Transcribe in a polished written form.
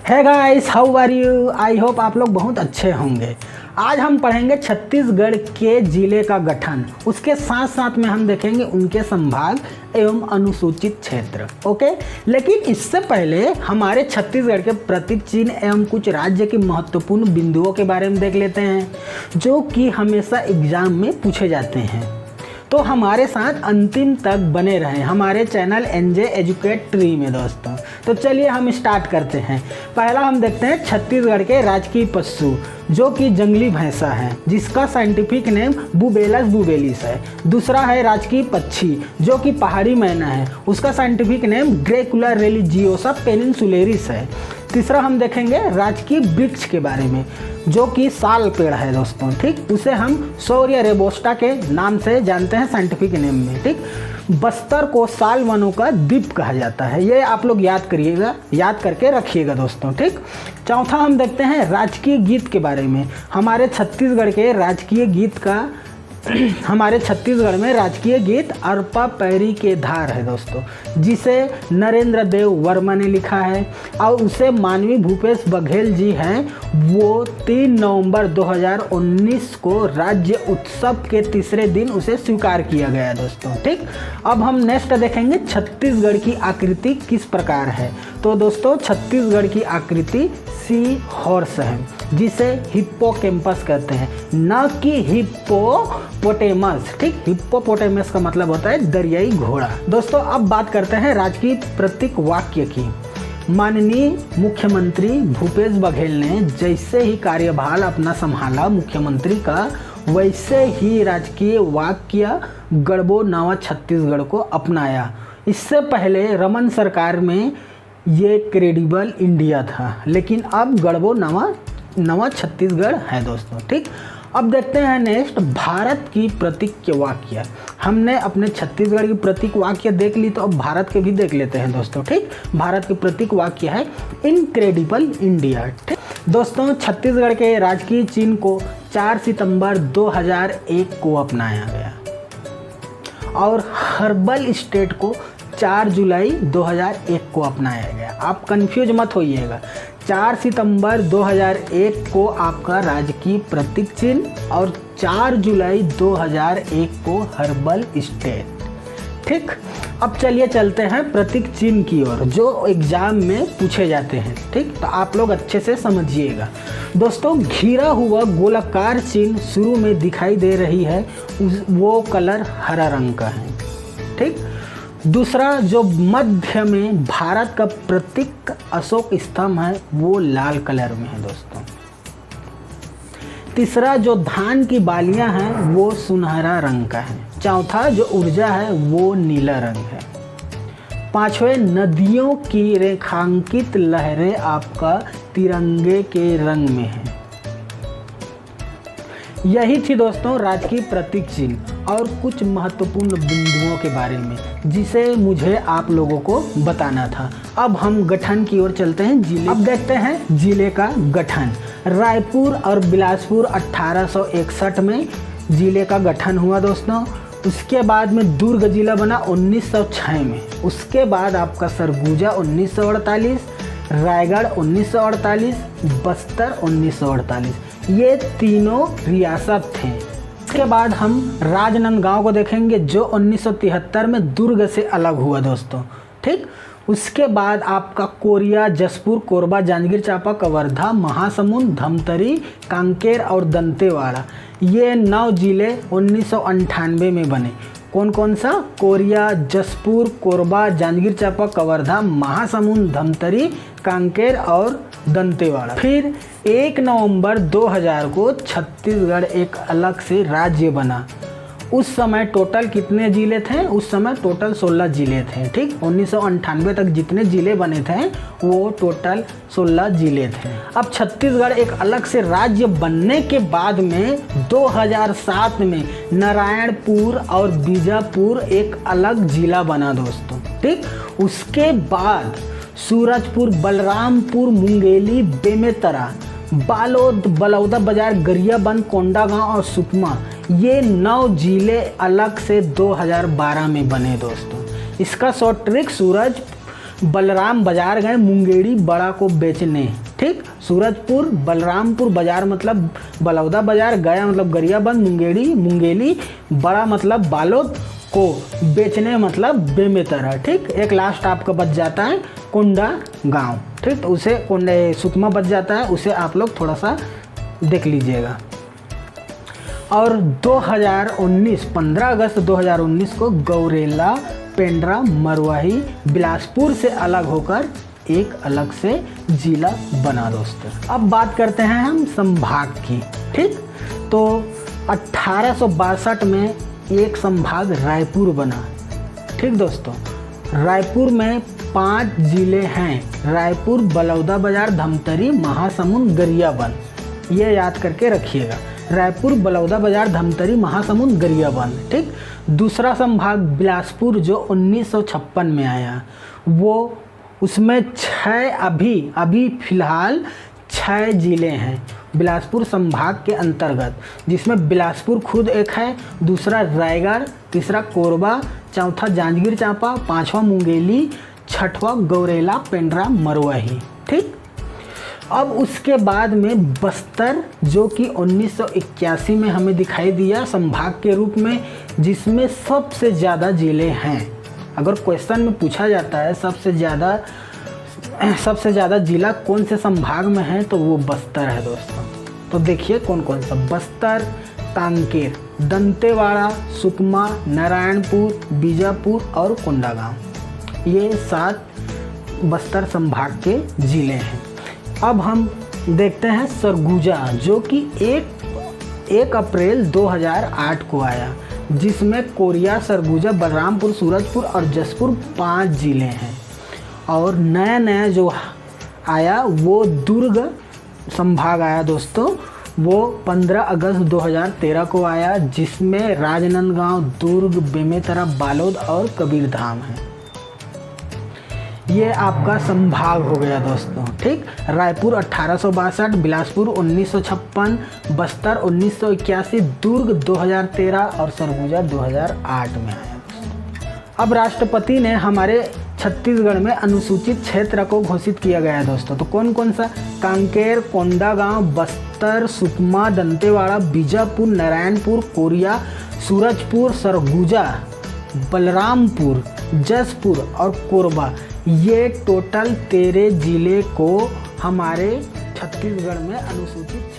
है guys, how are you? I hope आप लोग बहुत अच्छे होंगे। आज हम पढ़ेंगे छत्तीसगढ़ के ज़िले का गठन, उसके साथ साथ में हम देखेंगे उनके संभाग एवं अनुसूचित क्षेत्र। ओके, लेकिन इससे पहले हमारे छत्तीसगढ़ के प्रतीक चिन्ह एवं कुछ राज्य की महत्वपूर्ण बिंदुओं के बारे में देख लेते हैं, जो कि हमेशा एग्जाम में पूछे जाते हैं। तो हमारे साथ अंतिम तक बने रहें हमारे चैनल एनजे एजुकेट ट्री में दोस्तों। तो चलिए हम स्टार्ट करते हैं। पहला हम देखते हैं छत्तीसगढ़ के राजकीय पशु, जो कि जंगली भैंसा है, जिसका साइंटिफिक नेम बुबेलस बुबेलिस है। दूसरा है राजकीय पक्षी, जो कि पहाड़ी मैना है, उसका साइंटिफिक नेम ड्रैकुला रिलिजियोसा पेनिनसुलेरिस है। तीसरा हम देखेंगे राजकीय वृक्ष के बारे में, जो कि साल पेड़ है दोस्तों। ठीक, उसे हम शौर्य रेबोस्टा के नाम से जानते हैं साइंटिफिक नेम में। ठीक, बस्तर को साल वनों का द्वीप कहा जाता है, ये आप लोग याद करिएगा, याद करके रखिएगा दोस्तों। ठीक, चौथा हम देखते हैं राजकीय गीत के बारे में। हमारे छत्तीसगढ़ में राजकीय गीत अरपा पैरी के धार है दोस्तों, जिसे नरेंद्र देव वर्मा ने लिखा है और उसे माननीय भूपेश बघेल जी हैं, वो 3 नवंबर 2019 को राज्य उत्सव के तीसरे दिन उसे स्वीकार किया गया दोस्तों। ठीक, अब हम नेक्स्ट देखेंगे छत्तीसगढ़ की आकृति किस प्रकार है। तो दोस्तों छत्तीसगढ़ की आकृति सी हॉर्स है, जिसे हिप्पोकैम्पस कहते हैं, न कि हिप्पोपोटेमस। ठीक, हिप्पोपोटेमस का मतलब होता है दरियाई घोड़ा। दोस्तों अब बात करते हैं राजकीय प्रतीक वाक्य की। माननीय मुख्यमंत्री भूपेश बघेल ने जैसे ही कार्यभार अपना संभाला मुख्यमंत्री का, वैसे ही राजकीय वाक्य गढ़बो नवा छत्तीसगढ़ को अपनाया। इससे पहले रमन सरकार में ये क्रेडिबल इंडिया था, लेकिन अब गढ़बो नवा छत्तीसगढ़ है दोस्तों। ठीक, अब देखते हैं नेक्स्ट भारत की प्रतीक वाक्य। हमने अपने छत्तीसगढ़ की प्रतीक वाक्य देख ली, तो अब भारत के भी देख लेते हैं दोस्तों। ठीक, भारत की प्रतीक वाक्य है इनक्रेडिबल इंडिया। ठीक दोस्तों, छत्तीसगढ़ के राजकीय चिन्ह को 4 सितंबर 2001 को अपनाया गया और हर्बल स्टेट को 4 जुलाई 2001 को अपनाया गया। आप कंफ्यूज मत होइएगा, 4 सितंबर 2001 को आपका राजकीय प्रतीक चिन्ह और 4 जुलाई 2001 को हर्बल स्टेट। ठीक, अब चलिए चलते हैं प्रतीक चिन्ह की ओर, जो एग्जाम में पूछे जाते हैं। ठीक, तो आप लोग अच्छे से समझिएगा दोस्तों। घिरा हुआ गोलाकार चिन्ह शुरू में दिखाई दे रही है, वो कलर हरा रंग का है। ठीक, दूसरा जो मध्य में भारत का प्रतीक अशोक स्तंभ है, वो लाल कलर में है दोस्तों। तीसरा जो धान की बालियां हैं, वो सुनहरा रंग का है। चौथा जो ऊर्जा है, वो नीला रंग है। पांचवें नदियों की रेखांकित लहरें आपका तिरंगे के रंग में है। यही थी दोस्तों राजकीय प्रतीक चिन्ह और कुछ महत्वपूर्ण बिंदुओं के बारे में, जिसे मुझे आप लोगों को बताना था। अब हम गठन की ओर चलते हैं। जिले अब देखते हैं जिले का गठन। रायपुर और बिलासपुर 1861 में जिले का गठन हुआ दोस्तों। उसके बाद में दुर्ग जिला बना 1906 में। उसके बाद आपका सरगुजा 1948, रायगढ़ 1948, बस्तर 1948, ये तीनों रियासत थे। उसके बाद हम राजनांदगांव को देखेंगे, जो 1973 में दुर्ग से अलग हुआ दोस्तों। ठीक, उसके बाद आपका कोरिया, जसपुर, कोरबा, जांजगीर चांपा, कवर्धा, महासमुंद, धमतरी, कांकेर और दंतेवाड़ा, ये 9 जिले 1998 में बने। कौन कौन सा? कोरिया, जसपुर, कोरबा, जांजगीर चांपा, कवर्धा, महासमुंद, धमतरी, कांकेर और दंतेवाड़ा। फिर 1 नवंबर 2000 को छत्तीसगढ़ एक अलग से राज्य बना। उस समय टोटल कितने जिले थे? उस समय टोटल 16 जिले थे। ठीक, 1998 तक जितने जिले बने थे वो टोटल 16 जिले थे। अब छत्तीसगढ़ एक अलग से राज्य बनने के बाद में 2007 में नारायणपुर और बीजापुर एक अलग जिला बना दोस्तों। ठीक, उसके बाद सूरजपुर, बलरामपुर, मुंगेली, बेमेतरा, बालोद, बलौदा बाजार, गरियाबंद, कोंडागांव और सुकमा, ये 9 जिले अलग से 2012 में बने दोस्तों। इसका शॉर्ट ट्रिक बलराम बाजार गए मुंगेरी बड़ा को बेचने। ठीक, सूरजपुर बलरामपुर बाजार मतलब बलौदा बाजार, गया मतलब गरियाबंद, मुंगेली बड़ा मतलब बालोद को बेचने मतलब बेमेतरा। ठीक, एक लास्ट आपका बच जाता है कोंडा गांव। ठीक, तो उसे कोंडे सुकमा बच जाता है, उसे आप लोग थोड़ा सा देख लीजिएगा। और 2019 15 अगस्त 2019 को गौरेला, पेंड्रा, मरवाही, बिलासपुर से अलग होकर एक अलग से जिला बना दोस्तों। अब बात करते हैं हम संभाग की। ठीक, तो 1862 में एक संभाग रायपुर बना। ठीक दोस्तों, रायपुर में 5 जिले हैं, रायपुर, बलौदा बाजार, धमतरी, महासमुंद, गरियाबंद। ये याद करके रखिएगा, रायपुर, बलौदा बाजार, धमतरी, महासमुंद, गरियाबंद। ठीक, दूसरा संभाग बिलासपुर जो 1956 में आया, वो उसमें 6 अभी फिलहाल 6 जिले हैं बिलासपुर संभाग के अंतर्गत, जिसमें बिलासपुर खुद एक है, दूसरा रायगढ़, तीसरा कोरबा, चौथा जांजगीर चांपा, पांचवा मुंगेली, छठवा गौरेला, पेंड्रा, मरवाही। ठीक, अब उसके बाद में बस्तर जो कि 1981 में हमें दिखाई दिया संभाग के रूप में, जिसमें सबसे ज़्यादा जिले हैं। अगर क्वेश्चन में पूछा जाता है सबसे ज़्यादा जिला कौन से संभाग में है, तो वो बस्तर है दोस्तों। तो देखिए कौन कौन सा, बस्तर, कांकेर, दंतेवाड़ा, सुकमा, नारायणपुर, बीजापुर और कोंडागांव, ये 7 बस्तर संभाग के जिले हैं। अब हम देखते हैं सरगुजा जो कि 1 अप्रैल 2008 को आया, जिसमें कोरिया, सरगुजा, बलरामपुर, सूरजपुर और जसपुर 5 जिले हैं। और नया जो आया वो दुर्ग संभाग आया दोस्तों, वो 15 अगस्त 2013 को आया, जिसमें राजनांदगांव, दुर्ग, बेमेतरा, बालोद और कबीरधाम है। ये आपका संभाग हो गया दोस्तों। ठीक, रायपुर 1862, बिलासपुर 1956, बस्तर 1981, दुर्ग 2013 और सरगुजा 2008 में आया दोस्तों। अब राष्ट्रपति ने हमारे छत्तीसगढ़ में अनुसूचित क्षेत्र को घोषित किया गया है दोस्तों। तो कौन कौन सा, कांकेर, कोंडागांव, बस्तर, सुकमा, दंतेवाड़ा, बीजापुर, नारायणपुर, कोरिया, सूरजपुर, सरगुजा, बलरामपुर, जसपुर और कोरबा, ये टोटल 13 जिले को हमारे छत्तीसगढ़ में अनुसूचित